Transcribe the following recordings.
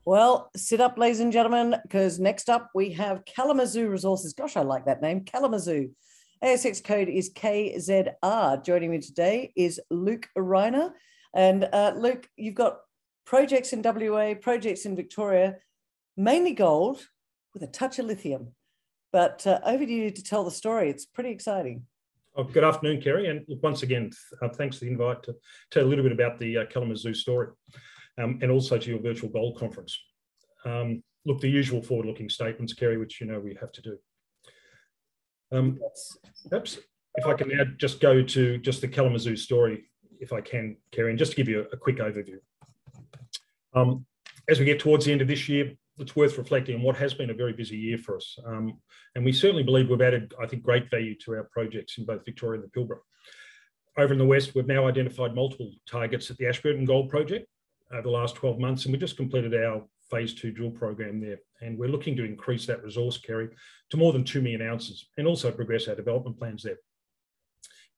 Well, sit up, ladies and gentlemen, because next up we have Kalamazoo Resources. Gosh, I like that name, Kalamazoo. ASX code is KZR. Joining me today is Luke Reinehr. And Luke, you've got projects in WA, projects in Victoria, mainly gold with a touch of lithium. But over to you to tell the story. It's pretty exciting. Oh, good afternoon, Kerry. And once again, thanks for the invite to tell a little bit about the Kalamazoo story. And also to your virtual gold conference. Look, the usual forward-looking statements, Kerry, which you know we have to do. Perhaps if I can now just go to just the Kalamazoo story, if I can, Kerry, and just to give you a quick overview. As we get towards the end of this year, it's worth reflecting on what has been a very busy year for us. And we certainly believe we've added, I think, great value to our projects in both Victoria and the Pilbara. Over in the West, we've now identified multiple targets at the Ashburton Gold Project over the last 12 months, and we just completed our phase 2 drill program there. And we're looking to increase that resource, Kerry, to more than 2 million ounces and also progress our development plans there.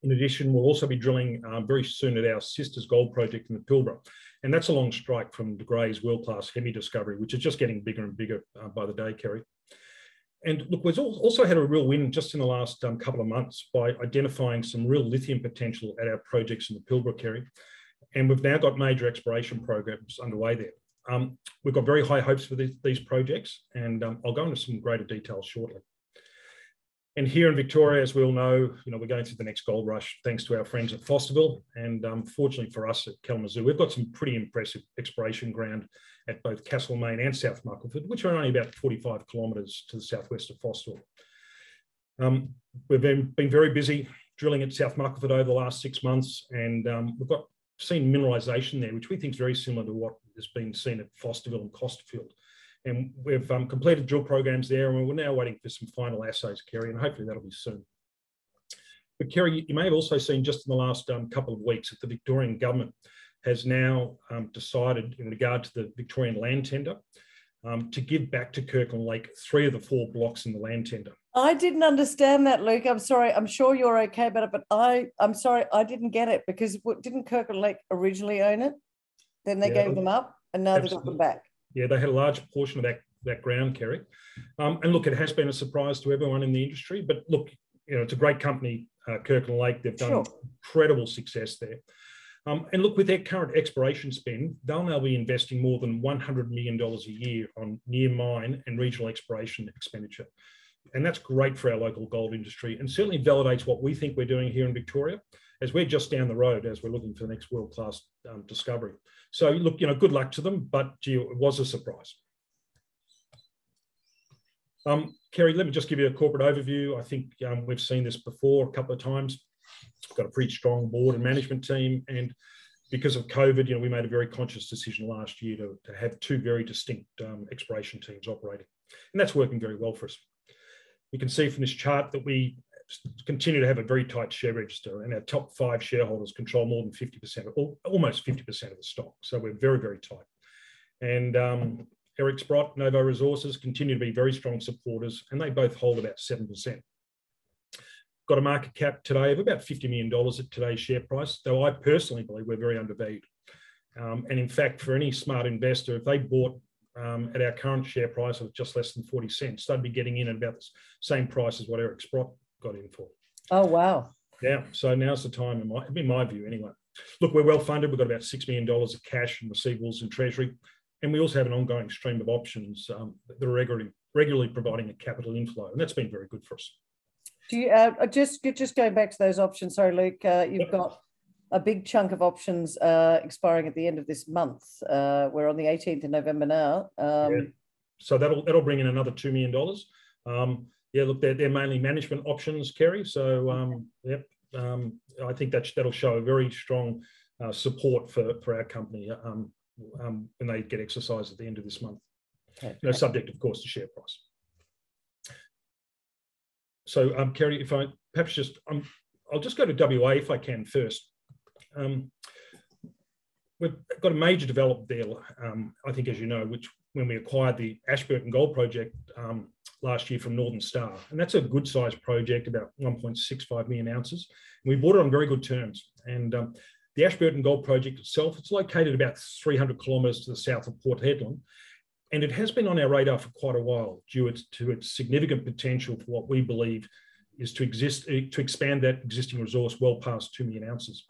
In addition, we'll also be drilling very soon at our sister's gold project in the Pilbara. And that's a long strike from De Grey's world-class Hemi discovery, which is just getting bigger and bigger by the day, Kerry. And look, we've also had a real win just in the last couple of months by identifying some real lithium potential at our projects in the Pilbara, Kerry. And we've now got major exploration programs underway there. We've got very high hopes for these projects, and I'll go into some greater details shortly. And here in Victoria, as we all know, we're going through the next gold rush thanks to our friends at Fosterville. And fortunately for us at Kalamazoo, we've got some pretty impressive exploration ground at both Castlemaine and South Muckleford, which are only about 45 kilometres to the southwest of Fosterville. We've been very busy drilling at South Muckleford over the last 6 months, and we've seen mineralisation there, which we think is very similar to what has been seen at Fosterville and Costerfield. And we've completed drill programs there, and we're now waiting for some final assays, Kerry, and hopefully that'll be soon. But Kerry, you may have also seen just in the last couple of weeks that the Victorian government has now decided in regard to the Victorian land tender to give back to Kirkland Lake 3 of the 4 blocks in the land tender. I didn't understand that, Luke. I'm sorry. I'm sure you're okay about it, but I'm sorry, I didn't get it because didn't Kirkland Lake originally own it? Then they gave them up, and now they've got them back. Yeah, they had a large portion of that ground, Kerry. And look, it has been a surprise to everyone in the industry, but look, it's a great company, Kirkland Lake. They've done incredible success there. And look, with their current exploration spend, they'll now be investing more than $100 million a year on near mine and regional exploration expenditure. And that's great for our local gold industry and certainly validates what we think we're doing here in Victoria, as we're just down the road as we're looking for the next world-class discovery. So look, good luck to them, but gee, it was a surprise. Kerry, let me just give you a corporate overview. I think we've seen this before a couple of times. We've got a pretty strong board and management team, and because of COVID, we made a very conscious decision last year to have 2 very distinct exploration teams operating, and that's working very well for us. You can see from this chart that we continue to have a very tight share register, and our top 5 shareholders control more than 50%, or almost 50% of the stock. So we're very, very tight. And Eric Sprott, Novo Resources, continue to be very strong supporters, and they both hold about 7%. Got a market cap today of about $50 million at today's share price, though I personally believe we're very undervalued. And in fact, for any smart investor, if they bought at our current share price of just less than 40 cents, they'd be getting in at about the same price as what Eric Sprott got in for. Oh, wow. Yeah, so now's the time, in my view anyway. Look, we're well funded. We've got about $6 million of cash and receivables and treasury. And we also have an ongoing stream of options that are regularly providing a capital inflow. And that's been very good for us. Do you just going back to those options? Sorry, Luke, you've got a big chunk of options expiring at the end of this month. We're on the 18th of November now. So that'll bring in another $2 million. Yeah, look, they're mainly management options, Kerry. So I think that'll show a very strong support for our company when they get exercised at the end of this month. Okay. Subject, of course, to share price. So, Kerry, if I perhaps just, I'll just go to WA if I can first. We've got a major development there, I think, as you know, which when we acquired the Ashburton Gold Project last year from Northern Star. And that's a good sized project, about 1.65 million ounces. And we bought it on very good terms. And the Ashburton Gold Project itself, it's located about 300 kilometres to the south of Port Hedland. And it has been on our radar for quite a while due to its significant potential for what we believe is to expand that existing resource well past 2 million ounces.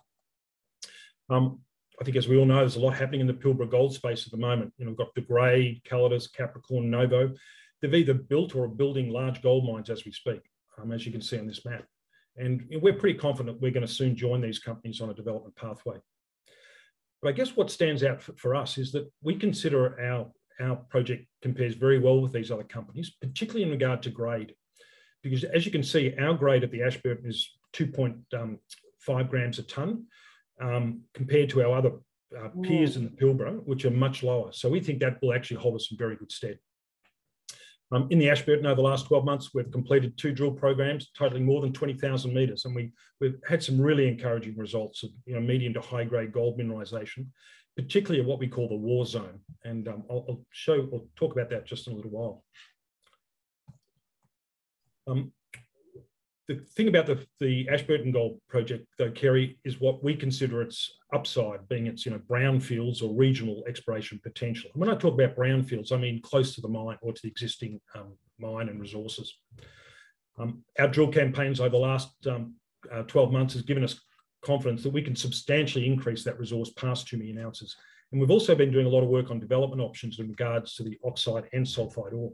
I think, as we all know, there's a lot happening in the Pilbara gold space at the moment. We've got De Grey, Calidus, Capricorn, Novo. They've either built or are building large gold mines as we speak, as you can see on this map. And we're pretty confident we're going to soon join these companies on a development pathway. But I guess what stands out for us is that we consider our project compares very well with these other companies, particularly in regard to grade. Because as you can see, our grade at the Ashburton is 2.5 grams a tonne, compared to our other peers in the Pilbara, which are much lower. So we think that will actually hold us in very good stead. In the Ashburton, over the last 12 months, we've completed 2 drill programs totaling more than 20,000 metres, and we've had some really encouraging results of medium to high grade gold mineralisation, particularly at what we call the Waugh zone. And I'll talk about that just in a little while. The thing about the Ashburton Gold Project, though, Kerry, is what we consider its upside, being its brownfields or regional exploration potential. And when I talk about brownfields, I mean close to the mine or to the existing mine and resources. Our drill campaigns over the last 12 months has given us confidence that we can substantially increase that resource past 2 million ounces. And we've also been doing a lot of work on development options in regards to the oxide and sulfide ore.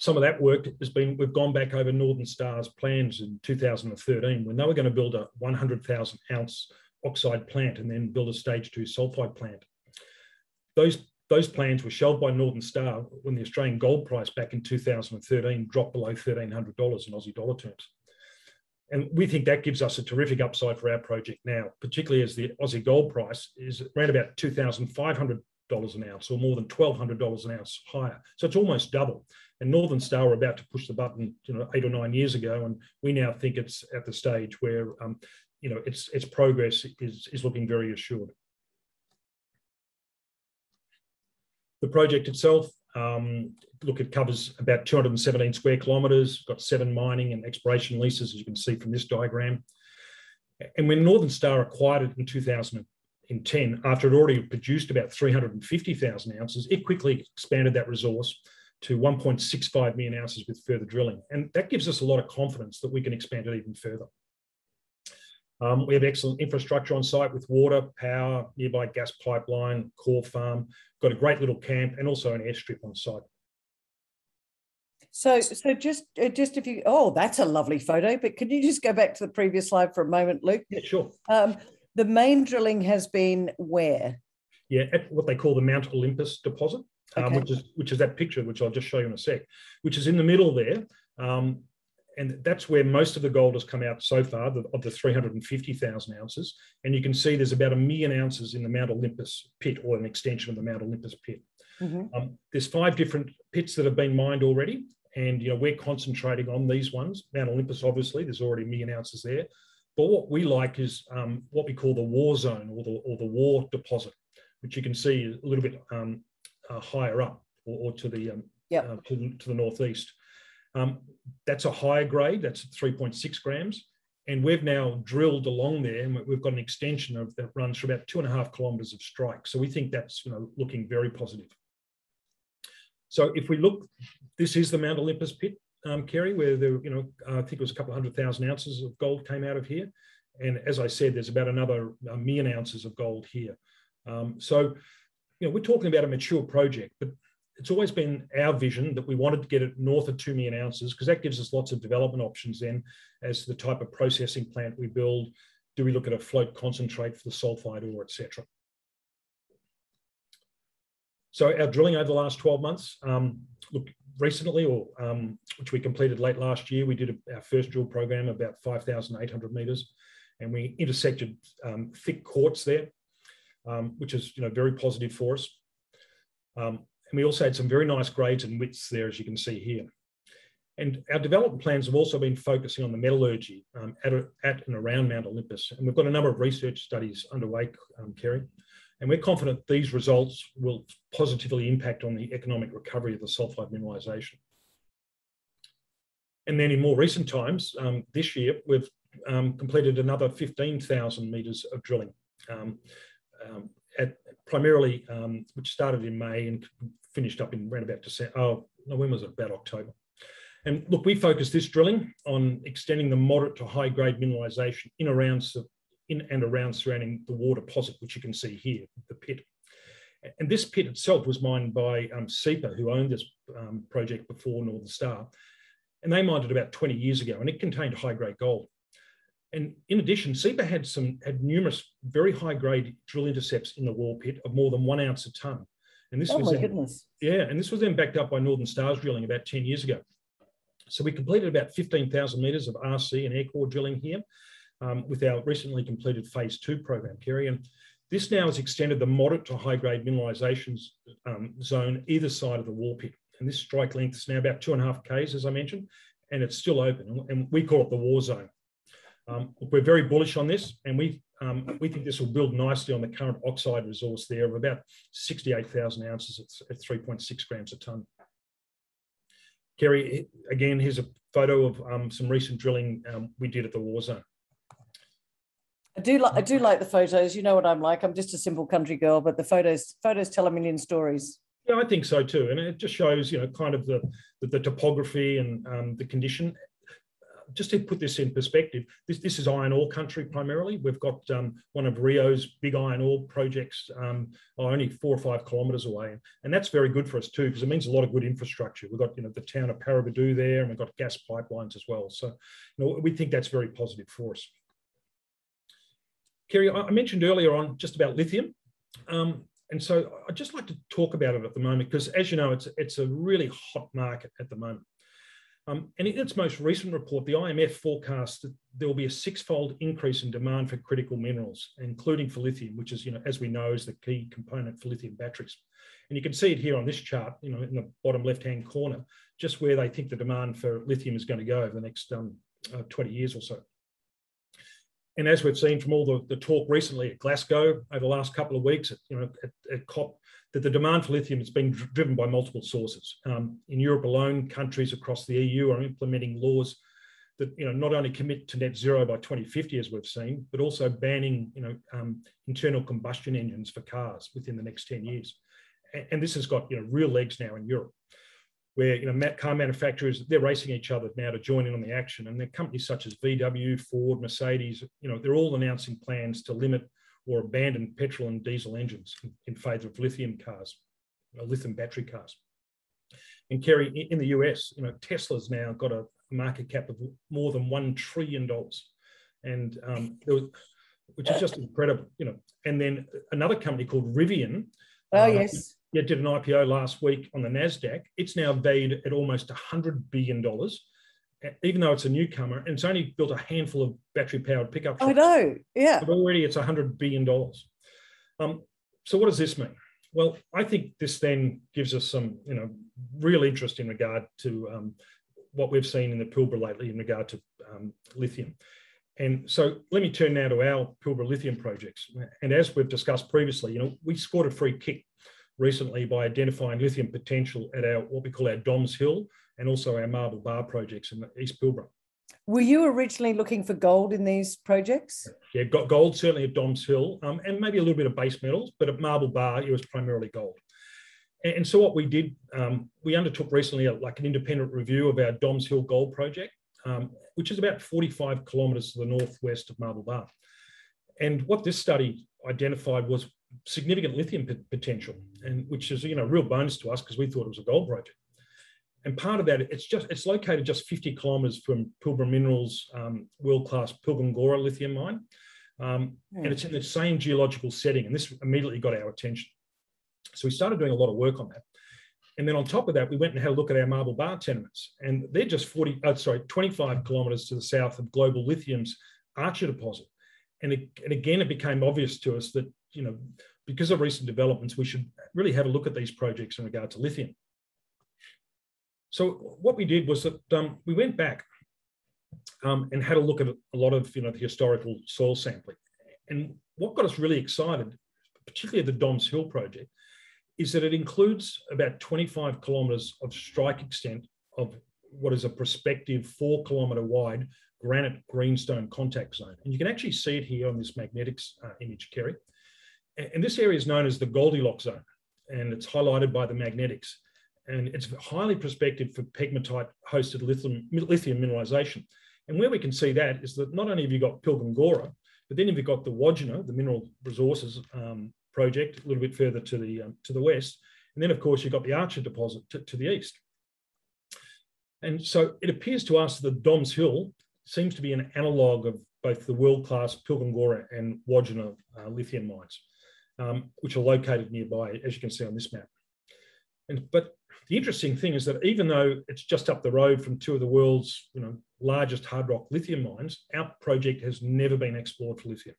Some of that work has been, we've gone back over Northern Star's plans in 2013 when they were going to build a 100,000 ounce oxide plant and then build a stage 2 sulfide plant. Those plans were shelved by Northern Star when the Australian gold price back in 2013 dropped below $1,300 in Aussie dollar terms. And we think that gives us a terrific upside for our project now, particularly as the Aussie gold price is around about $2,500 an ounce, or more than $1,200 an ounce higher. So it's almost double. And Northern Star were about to push the button, 8 or 9 years ago, and we now think it's at the stage where, its progress is looking very assured. The project itself, it covers about 217 square kilometres, got 7 mining and exploration leases, as you can see from this diagram. And when Northern Star acquired it in 2010, after it already produced about 350,000 ounces, it quickly expanded that resource to 1.65 million ounces with further drilling. And that gives us a lot of confidence that we can expand it even further. We have excellent infrastructure on site with water, power, nearby gas pipeline, core farm, got a great little camp and also an airstrip on site. So just if you, that's a lovely photo, but can you just go back to the previous slide for a moment, Luke? Yeah, sure. The main drilling has been where? Yeah, at what they call the Mount Olympus deposit. Okay. Which is that picture, which I'll just show you in a sec, which is in the middle there. And that's where most of the gold has come out so far, of the 350,000 ounces. And you can see there's about 1 million ounces in the Mount Olympus pit, or an extension of the Mount Olympus pit. Mm-hmm. There's 5 different pits that have been mined already. And we're concentrating on these ones. Mount Olympus, obviously, there's already 1 million ounces there. But what we like is what we call the Waugh zone, or the Waugh deposit, which you can see a little bit higher up, or to the to the northeast. That's a higher grade. That's 3.6 grams, and we've now drilled along there, and we've got an extension that runs for about 2.5 kilometres of strike. So we think that's looking very positive. So if we look, this is the Mount Olympus pit, Kerry, where there, I think it was a couple of 100,000 ounces of gold came out of here, and as I said, there's about another 1 million ounces of gold here. So we're talking about a mature project, but it's always been our vision that we wanted to get it north of 2 million ounces, because that gives us lots of development options then as to the type of processing plant we build. Do we look at a float concentrate for the sulfide ore, etc.? So our drilling over the last 12 months, recently, which we completed late last year, we did our first drill program about 5,800 metres, and we intersected thick quartz there, which is very positive for us. And we also had some very nice grades and widths there, as you can see here. And our development plans have also been focusing on the metallurgy at and around Mount Olympus. And we've got a number of research studies underway, Kerry. And we're confident these results will positively impact on the economic recovery of the sulfide mineralisation. And then in more recent times, this year, we've completed another 15,000 metres of drilling, primarily, which started in May and finished up in around about December. Oh, no, when was it? About October. And look, we focused this drilling on extending the moderate to high grade mineralisation in and around surrounding the Waugh deposit, which you can see here, the pit. And this pit itself was mined by SEPA, who owned this project before Northern Star. And they mined it about 20 years ago, and it contained high-grade gold. And in addition, SEPA had numerous very high-grade drill intercepts in the Waugh pit of more than 1 ounce a tonne. And this was goodness. Yeah, and this was then backed up by Northern Star's drilling about 10 years ago. So we completed about 15,000 metres of RC and air core drilling here with our recently completed phase 2 program, Kerry. And this now has extended the moderate to high-grade mineralisation zone either side of the Waugh pit. And this strike length is now about 2.5 k's, as I mentioned, and it's still open. And we call it the Waugh zone. We're very bullish on this, and we think this will build nicely on the current oxide resource there of about 68,000 ounces at 3.6 grams a tonne. Kerry, again, here's a photo of some recent drilling we did at the Waugh zone. I do like the photos. You know what I'm like. I'm just a simple country girl, but the photos tell a million stories. Yeah, I think so too, and it just shows, kind of the topography and the condition. Just to put this in perspective, this is iron ore country primarily. We've got one of Rio's big iron ore projects only 4 or 5 kilometres away, and that's very good for us too, because it means a lot of good infrastructure. We've got the town of Paraburdoo there, and we've got gas pipelines as well. So we think that's very positive for us. Kerry, I mentioned earlier on just about lithium. And so I'd just like to talk about it at the moment, because as you know, it's a really hot market at the moment. And in its most recent report, the IMF forecast that there will be a 6-fold increase in demand for critical minerals, including for lithium, which is, as we know, is the key component for lithium batteries. And you can see it here on this chart, in the bottom left-hand corner, just where they think the demand for lithium is going to go over the next 20 years or so. And as we've seen from all the talk recently at Glasgow over the last couple of weeks, at COP, that the demand for lithium has been driven by multiple sources. In Europe alone, countries across the EU are implementing laws that not only commit to net zero by 2050, as we've seen, but also banning internal combustion engines for cars within the next 10 years. And this has got real legs now in Europe, where car manufacturers, they're racing each other now to join in on the action. And there are companies such as VW, Ford, Mercedes, they're all announcing plans to limit or abandon petrol and diesel engines in favour of lithium cars, lithium battery cars. And Kerry, in the US, Tesla's now got a market cap of more than $1 trillion, and which is just incredible. And then another company called Rivian, yes, did an IPO last week on the NASDAQ. It's now valued at almost $100 billion, even though it's a newcomer, and it's only built a handful of battery-powered pickup trucks. I know, yeah. But already it's $100 billion. So what does this mean? Well, I think this then gives us some, real interest in regard to what we've seen in the Pilbara lately in regard to lithium. And so let me turn now to our Pilbara lithium projects. And as we've discussed previously, we scored a free kick recently by identifying lithium potential at what we call our Doms Hill and also our Marble Bar projects in the East Pilbara. Were you originally looking for gold in these projects? Yeah, got gold certainly at Doms Hill, and maybe a little bit of base metals, but at Marble Bar it was primarily gold. And so what we did, we undertook recently an independent review of our Doms Hill gold project, which is about 45 kilometres to the northwest of Marble Bar. And what this study identified was significant lithium potential, and which is a real bonus to us because we thought it was a gold project. And part of that, it's located just 50 kilometres from Pilbara Minerals' world-class Pilbara lithium mine, and it's in the same geological setting. And this immediately got our attention, so we started doing a lot of work on that. And then on top of that, we went and had a look at our Marble Bar tenements, and they're just 25 kilometres to the south of Global Lithium's Archer deposit. And again, it became obvious to us that, because of recent developments, we should really have a look at these projects in regard to lithium. So what we did was that we went back and had a look at a lot of the historical soil sampling. And what got us really excited, particularly at the Doms Hill project, is that it includes about 25 kilometres of strike extent of what is a prospective 4 kilometre wide granite greenstone contact zone. And you can actually see it here on this magnetics image, Kerry. And this area is known as the Goldilocks zone. and it's highlighted by the magnetics. And it's highly prospective for pegmatite-hosted lithium mineralization. And where we can see that is that not only have you got Pilbara, but then you've got the Waugh, the mineral resources project, a little bit further to the west. And then, of course, you've got the Archer deposit to the east. And so it appears to us that Doms Hill seems to be an analogue of both the world-class Pilbara and Waugh lithium mines, which are located nearby, as you can see on this map. But the interesting thing is that even though it's just up the road from two of the world's largest hard rock lithium mines, our project has never been explored for lithium.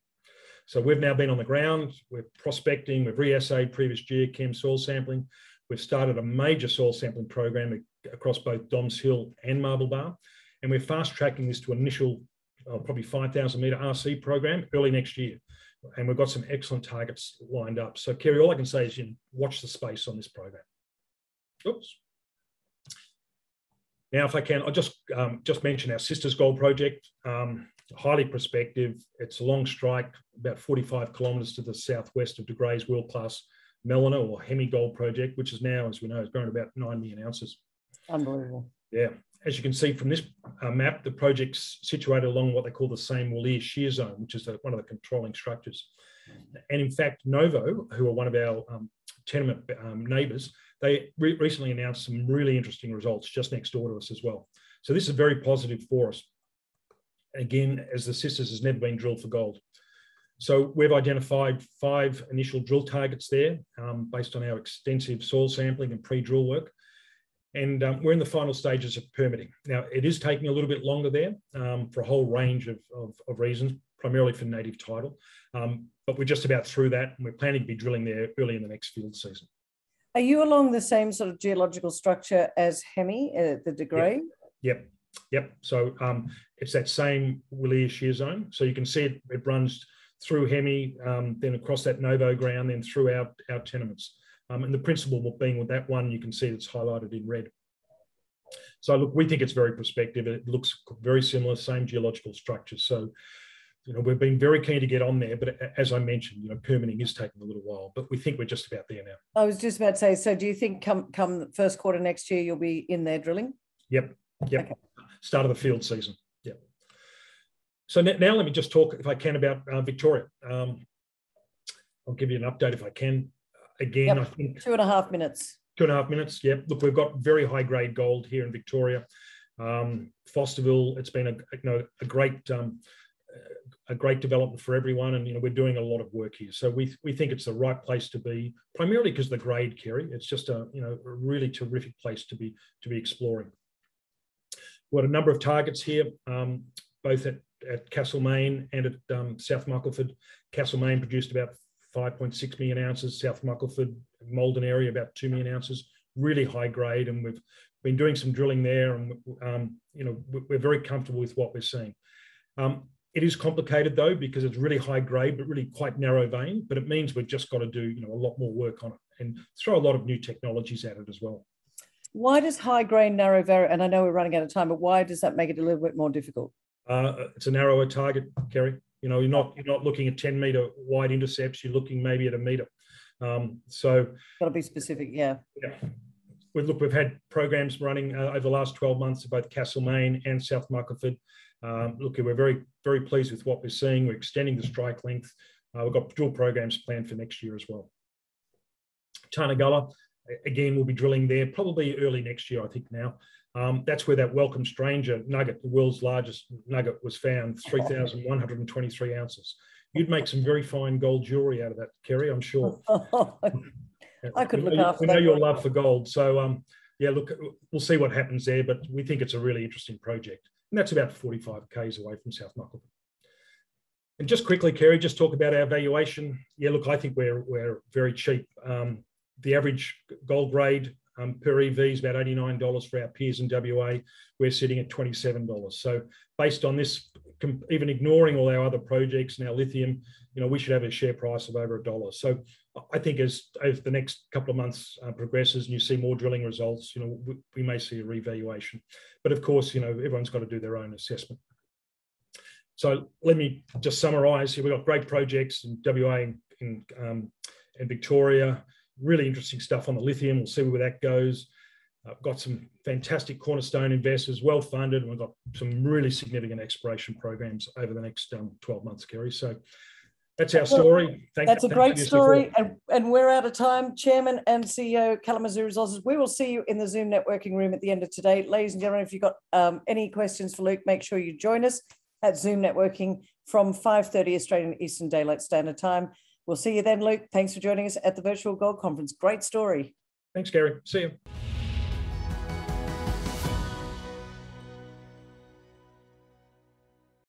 So we've now been on the ground, we're prospecting, we've reassayed previous geochem soil sampling, we've started a major soil sampling program across both Doms Hill and Marble Bar, and we're fast tracking this to initial probably 5,000 metre RC program early next year. And we've got some excellent targets lined up. So Kerry, all I can say is watch the space on this program. Oops. Now, if I can, I'll just mention our Sisters Gold project. Highly prospective. It's a long strike, about 45 kilometres to the southwest of De Grey's world-class Melina or Hemi Gold project, which is now, as we know, has grown about 9 million ounces. Unbelievable. Yeah. As you can see from this map, the project's situated along what they call the same Waugh shear zone, which is one of the controlling structures. And in fact, Novo, who are one of our tenement neighbours, they recently announced some really interesting results just next door to us as well. So this is very positive for us. Again, as the Sisters has never been drilled for gold. So we've identified 5 initial drill targets there based on our extensive soil sampling and pre-drill work. And we're in the final stages of permitting. Now, it is taking a little bit longer there for a whole range of reasons, primarily for native title. But we're just about through that, and we're planning to be drilling there early in the next field season. Are you along the same sort of geological structure as Hemi, the De Grey? Yep. So it's that same Waugh shear zone. So you can see it runs through Hemi, then across that Novo ground, then through our tenements. And the principle being with that one, you can see it's highlighted in red. So look, we think it's very prospective. It looks very similar, same geological structures. So, we've been very keen to get on there, but as I mentioned, permitting is taking a little while, but we think we're just about there now. I was just about to say, so do you think come the first quarter next year, you'll be in there drilling? Yep. Okay. Start of the field season. Yep. So now let me just talk, if I can, about Victoria. I'll give you an update if I can. Again, yep. I think 2.5 minutes. 2.5 minutes. Yep. Look, we've got very high grade gold here in Victoria. Fosterville, it's been a great development for everyone, and we're doing a lot of work here. So we think it's the right place to be, primarily because of the grade, Kerry. It's just a really terrific place to be exploring. We've got a number of targets here, both at Castlemaine and at South Muckleford. Castlemaine produced about 5.6 million ounces. South Muckleford, Malden area, about 2 million ounces. Really high grade, and we've been doing some drilling there, and we're very comfortable with what we're seeing. It is complicated though, because it's really high grade, but really quite narrow vein. But it means we've just got to do a lot more work on it and throw a lot of new technologies at it as well. Why does high grade narrow vary? And I know we're running out of time, but why does that make it a little bit more difficult? It's a narrower target, Kerry. You're not looking at 10 metre wide intercepts. You're looking maybe at a metre. So got to be specific, yeah. We've had programs running over the last 12 months at both Castlemaine and South Muckleford. Look, we're very, very pleased with what we're seeing. We're extending the strike length. We've got drill programs planned for next year as well. Tarnagulla, again, we'll be drilling there probably early next year, I think now. That's where that welcome stranger nugget, the world's largest nugget, was found, 3,123 ounces. You'd make some very fine gold jewellery out of that, Kerry, I'm sure. I could look after that. We know your love for gold. So, look, we'll see what happens there, but we think it's a really interesting project. And that's about 45 k's away from South Muckleford. And just quickly, Kerry, just talk about our valuation. Yeah, look, I think we're very cheap. The average gold grade per EV is about $89 for our peers in WA. We're sitting at $27. So based on this, even ignoring all our other projects and our lithium, we should have a share price of over $1. So I think as the next couple of months progresses and you see more drilling results, we may see a revaluation. But of course, everyone's got to do their own assessment. So let me just summarise. We've got great projects in WA and Victoria. really interesting stuff on the lithium. We'll see where that goes. I've got some fantastic cornerstone investors, well funded, and we've got some really significant exploration programs over the next 12 months, Kerry. So that's our story. That's a great story. And we're out of time. Chairman and CEO, Kalamazoo Resources. We will see you in the Zoom networking room at the end of today. Ladies and gentlemen, if you've got any questions for Luke, make sure you join us at Zoom networking from 5:30 Australian Eastern Daylight Standard Time. We'll see you then, Luke. Thanks for joining us at the Virtual Gold Conference. Great story. Thanks, Gary. See you.